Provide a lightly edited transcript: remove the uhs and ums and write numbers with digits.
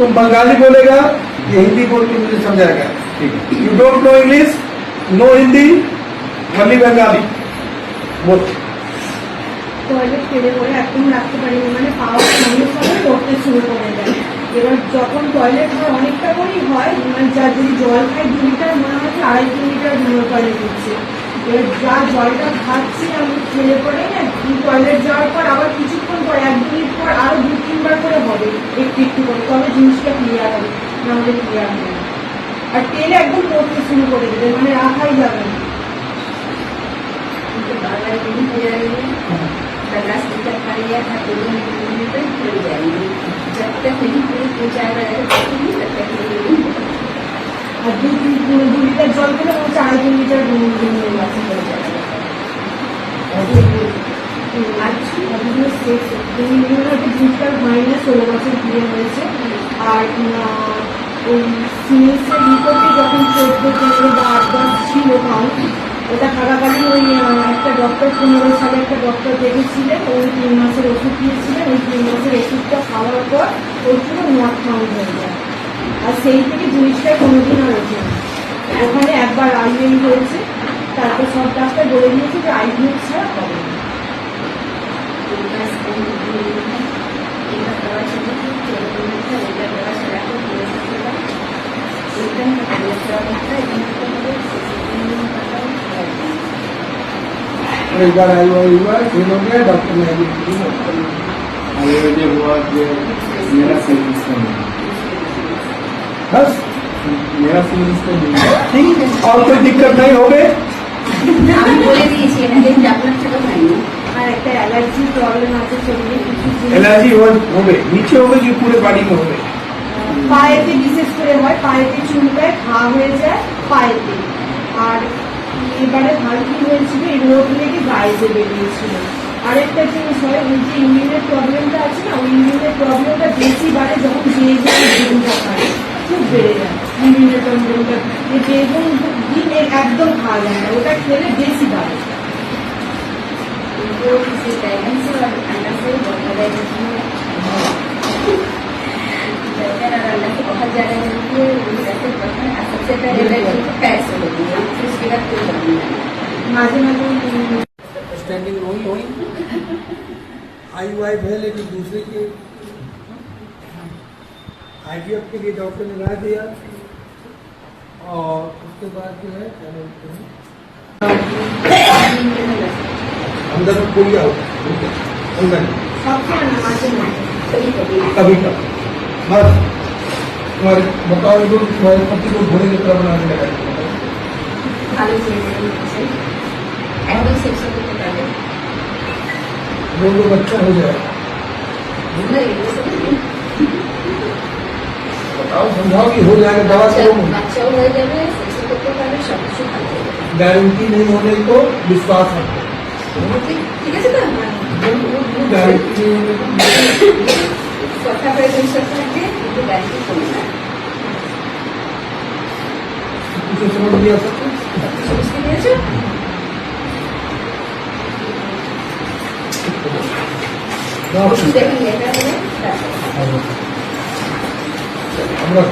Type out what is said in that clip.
तुम बंगाली बोलेगा ये हिंदी बोल के मुझे समझाएगा। You don't know English, no Hindi, only Bengali बोल। টয়লেট ফেলে পরে একদম রাখতে পারিনি, মানে পাওয়ার সঙ্গে সঙ্গে করতে শুরু করে দেয়। এবার যখন টয়লেট হয় অনেকটা করেই হয়, মানে যার যদি জল খাই 2 লিটার, মনে হয় 2.5 লিটার টয়লেট দিচ্ছে। এবার যা জলটা খাচ্ছি আমি ফেলে পরে না, টয়লেট যাওয়ার পর আবার কিছুক্ষণ পর 1-2 মিনিট পর আরো 2-3 বার করে হবে একটু একটু করে, তবে জিনিসটা ক্লিয়ার হবে, নাহলে ক্লিয়ার হবে না। আর তেলে একদম পড়তে শুরু করে দেবে, মানে রাখাই যাবে না। Las kita karya satu itu terjadi. Jika kita cara ini terjadi. আর 2 লিটার জল পেলে 4-3 লিটার দুধটার হয়নি, 16 বছর বিয়ে হয়েছে। আর ওই সিএসের রিপোর্টে যখন 14-15 বা 8-10 ছিল কাউন্ট, ওটা থাকাকালীন ওই একটা ডক্টর 15 সালে একটা ডক্টর দেখেছিলেন, ওই 3 মাসের ওষুধ দিয়েছিলেন। ওই 3 মাসের ওষুধটা খাওয়ার পর ওর পুরো নট কাউন্ট হয়ে যায়। আর সেই থেকে জিনিসটা কোনোদিন আর ওঠে না। ওখানে একবার আইভিএম হয়েছে, তারপর সব ডাক্তার বলে দিয়েছে যে আইভিএম ছাড়া হবে না। एक बार आई हुआ फेल हो गया, डॉक्टर ने ये हुआ कि मेरा सिस्टम बस मेरा सिस्टम ठीक है, और कोई दिक्कत नहीं हो गए। আমি বলে দিয়েছি এনাদের আপনার ছোট ভাই আর একটা অ্যালার্জি প্রবলেম আছে শরীরে, কিছু एलर्जी हो गई, नीचे हो गई कि पूरे बॉडी में हो गई? পায়েতে বিশেষ করে হয়, পায়েতে চুলকায়, ঘা হয়ে যায় পায়েতে। আর এবারে ভালো কি হয়েছিল, এই রোদ লেগে গায়ে যে বেরিয়েছিল। আরেকটা জিনিস হয়, ওই যে ইউরিনের প্রবলেমটা আছে না, ওই ইউরিনের প্রবলেমটা বেশি বাড়ে যখন বেগুনটা খায়, খুব বেড়ে যায় ইউরিনের প্রবলেমটা। এই বেগুন দিন একদম খাওয়া যায় না, ওটা খেলে বেশি বাড়ে। वो किसी गाइडेंस और अल्लाह से बहुत अल्लाह से बहुत ज़्यादा जरूरी है। सबसे पहले पैर से होती है, फिर उसके बाद कोई प्रॉब्लम नहीं। মাঝে মাঝে स्टैंडिंग हुई आई वाई है, लेकिन दूसरे की आईवीएफ के लिए डॉक्टर ने राय दिया। और उसके बाद जो है क्या बोलते हैं, अंदर में पूरिया होता है अंदर সবসময় না, মাঝে মাঝে कभी कभी कभी कभी बस तुम्हारे बताओ, जो तुम्हारे पति को घोड़े की तरह बनाने लगा ভালো से একদম সেক্স করতে পারবে लोगों बच्चा हो जाए। बताओ समझाओ कि हो जाएगा, दवा करो। বাচ্চাও হয়ে যাবে, সেক্স করতে পারবে, সব কিছু ভালো হবে। गारंटी नहीं होने को विश्वास रखो। ঠিক আছে তো गारंटी नहीं होने को কথা প্রেজেন্টেশন থাকে কিন্তু গাড়ি করবে না। कुछ समझ नहीं आ सकता। বুঝতে পেরেছো? ना দেখুন এটা হলে আমরা